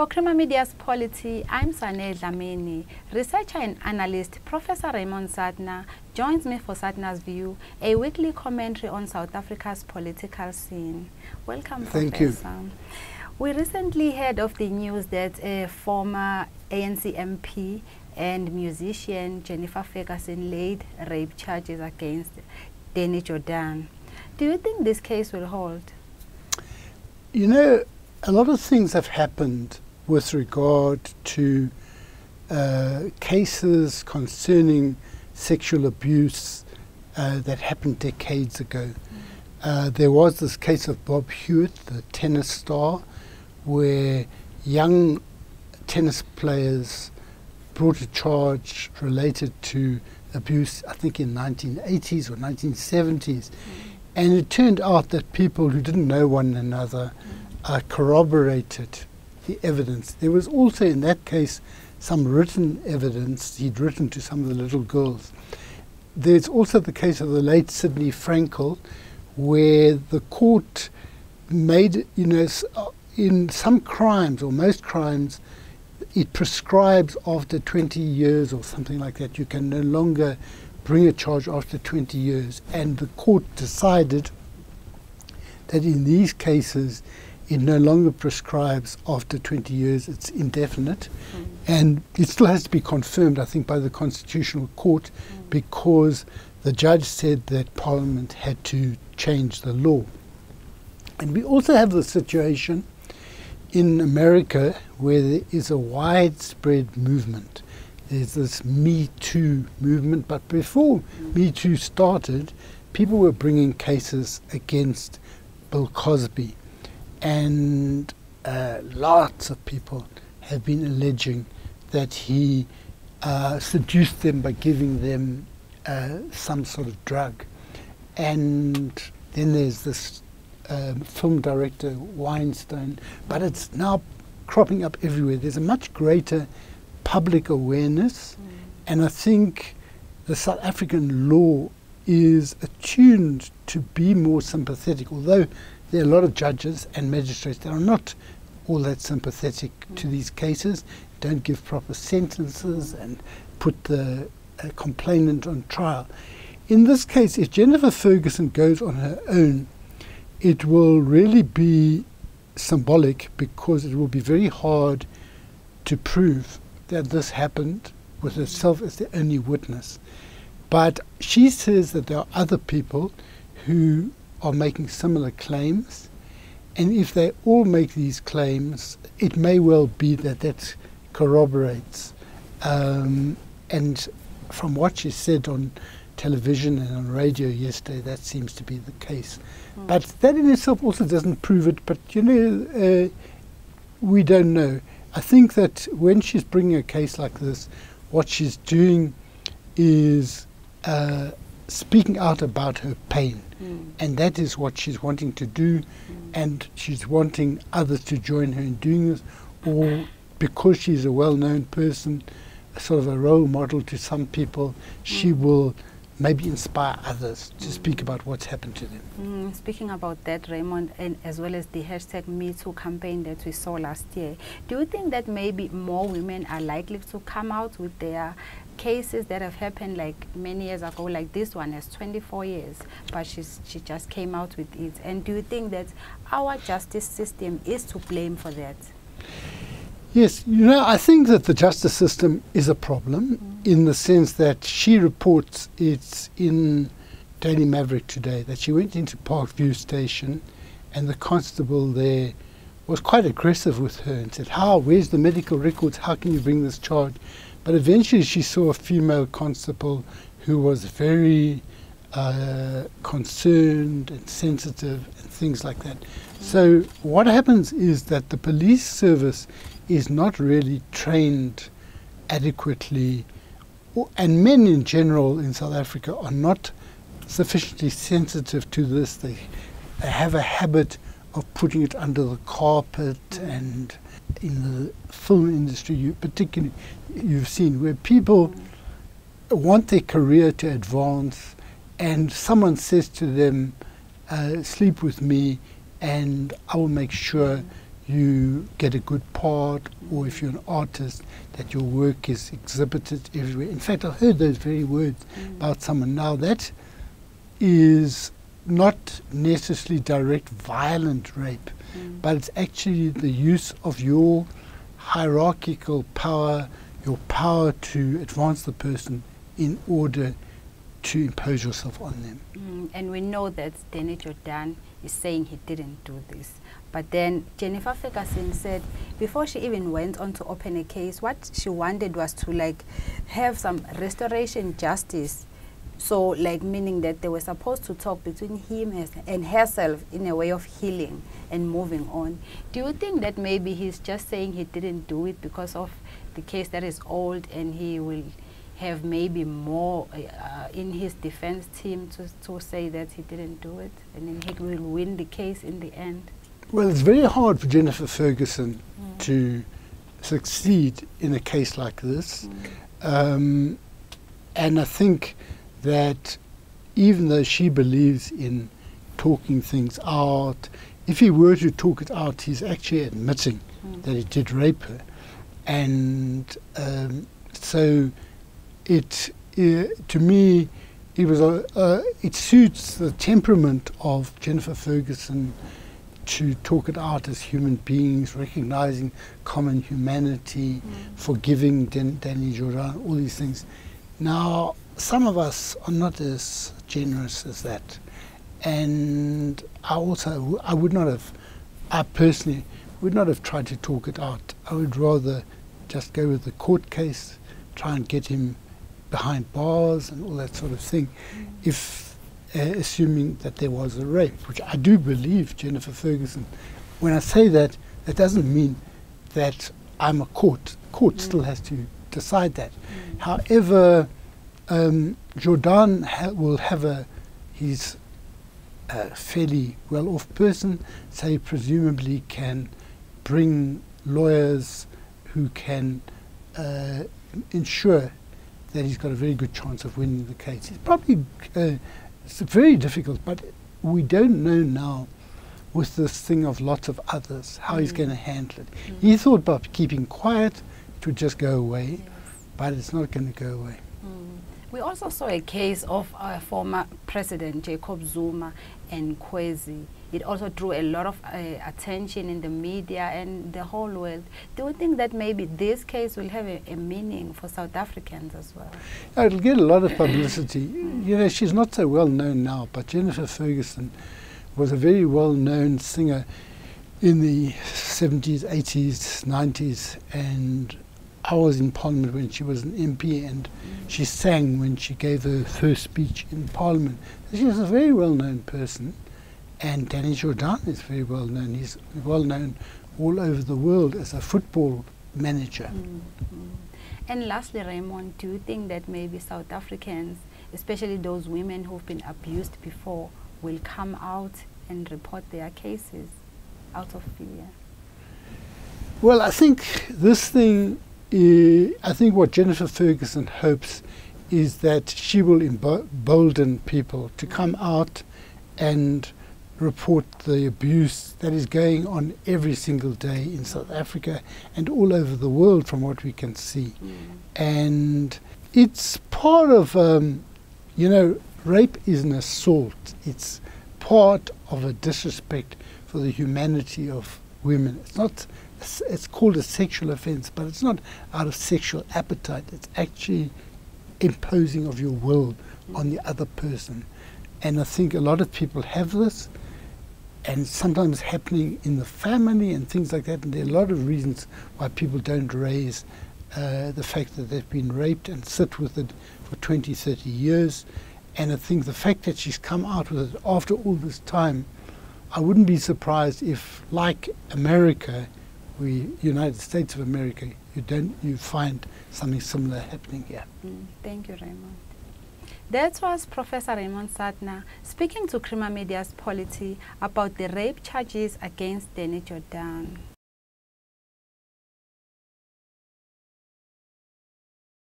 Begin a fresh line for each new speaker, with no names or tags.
For Crema Media's Polity, I'm Sane Dhlamini. Researcher and analyst Professor Raymond Suttner joins me for Suttner's View, a weekly commentary on South Africa's political scene. Welcome,
Thank
Professor.
you.
We recently heard of the news that a former ANC MP and musician Jennifer Ferguson laid rape charges against Danny Jordaan. Do you think this case will hold?
You know, a lot of things have happened with regard to cases concerning sexual abuse that happened decades ago. There was this case of Bob Hewitt, the tennis star, where young tennis players brought a charge related to abuse, I think in 1980s or 1970s. And it turned out that people who didn't know one another corroborated the evidence. There was also in that case some written evidence. He'd written to some of the little girls. There's also the case of the late Sidney Frankel, where the court made, you know, in some crimes or most crimes, it prescribes after 20 years or something like that. You can no longer bring a charge after 20 years. And the court decided that in these cases, it no longer prescribes after 20 years. It's indefinite. And it still has to be confirmed, I think, by the Constitutional Court, because the judge said that Parliament had to change the law. And we also have the situation in America where there is a widespread movement. There's this Me Too movement, but before Me Too started, people were bringing cases against Bill Cosby, and lots of people have been alleging that he seduced them by giving them some sort of drug. And then there's this film director, Weinstein, but it's now cropping up everywhere. There's a much greater public awareness, and I think the South African law is attuned to be more sympathetic, although there are a lot of judges and magistrates that are not all that sympathetic to these cases, don't give proper sentences and put the complainant on trial. In this case, if Jennifer Ferguson goes on her own, it will really be symbolic, because it will be very hard to prove that this happened with herself as the only witness. But she says that there are other people who are making similar claims, and if they all make these claims, it may well be that that corroborates. And from what she said on television and on radio yesterday, that seems to be the case. But that in itself also doesn't prove it, but you know, we don't know. I think that when she's bringing a case like this, what she's doing is speaking out about her pain. And that is what she's wanting to do. And she's wanting others to join her in doing this, or because she's a well-known person, sort of a role model to some people, she will maybe inspire others to speak about what's happened to them.
Speaking about that, Raymond, and as well as the hashtag #MeToo campaign that we saw last year, do you think that maybe more women are likely to come out with their cases that have happened like many years ago? Like this one has 24 years, but she just came out with it. And do you think that our justice system is to blame for that?
Yes, you know, I think that the justice system is a problem in the sense that she reports, it's in Daily Maverick today, that she went into Parkview Station and the constable there was quite aggressive with her and said, where's the medical records? How can you bring this charge? But eventually she saw a female constable who was very concerned and sensitive and things like that. So what happens is that the police service is not really trained adequately, and men in general in South Africa are not sufficiently sensitive to this. They have a habit of putting it under the carpet, and in the film industry particularly you've seen where people want their career to advance and someone says to them, sleep with me and I will make sure you get a good part, or if you're an artist, that your work is exhibited everywhere. In fact, I've heard those very words about someone. Now, that is not necessarily direct violent rape, but it's actually the use of your hierarchical power, your power to advance the person in order to impose yourself on them.
And we know that Danny Jordaan is saying he didn't do this. But then Jennifer Ferguson said before she even went on to open a case, what she wanted was to like have some restoration justice. So like meaning that they were supposed to talk between him and herself in a way of healing and moving on. Do you think that maybe he's just saying he didn't do it because of the case that is old, and he will have maybe more in his defense team to say that he didn't do it, and then he will win the case in the end?
Well, it's very hard for Jennifer Ferguson to succeed in a case like this. And I think that even though she believes in talking things out, if he were to talk it out, he's actually admitting that he did rape her. And so to me, it suits the temperament of Jennifer Ferguson to talk it out as human beings, recognizing common humanity, forgiving Danny Jordaan, all these things. Now, some of us are not as generous as that. And I personally would not have tried to talk it out. I would rather just go with the court case, try and get him behind bars and all that sort of thing, if assuming that there was a rape, which I do believe Jennifer Ferguson. When I say that, that doesn't mean that I'm a court. Court still has to decide that. However, Jordaan will have he's a fairly well-off person, so he presumably can bring lawyers who can ensure that he's got a very good chance of winning the case. It's probably it's very difficult, but we don't know now with this thing of lots of others how he's going to handle it. He thought by keeping quiet it would just go away, but it's not going to go away.
We also saw a case of former President Jacob Zuma and Kwezi. It also drew a lot of attention in the media and the whole world. Do you think that maybe this case will have a meaning for South Africans as well?
It'll get a lot of publicity. You know, she's not so well known now, but Jennifer Ferguson was a very well-known singer in the 70s, 80s, 90s, and I was in Parliament when she was an MP, and she sang when she gave her first speech in Parliament. She was a very well-known person, and Danny Jordaan is very well-known. He's well-known all over the world as a football manager.
And lastly, Raymond, do you think that maybe South Africans, especially those women who've been abused before, will come out and report their cases out of fear?
Well, I think this thing, I think what Jennifer Ferguson hopes is that she will embolden people to come out and report the abuse that is going on every single day in South Africa and all over the world from what we can see. And it's part of, you know, rape is an assault. It's part of a disrespect for the humanity of women. It's not, it's called a sexual offense, but it's not out of sexual appetite. It's actually imposing of your will on the other person. And I think a lot of people have this, and sometimes happening in the family and things like that. And there are a lot of reasons why people don't raise the fact that they've been raped and sit with it for 20, 30 years. And I think the fact that she's come out with it after all this time, I wouldn't be surprised if, like America, United States of America, you find something similar happening here.
Thank you, Raymond. That was Professor Raymond Suttner speaking to Crima Media's Polity about the rape charges against Danny Jordaan.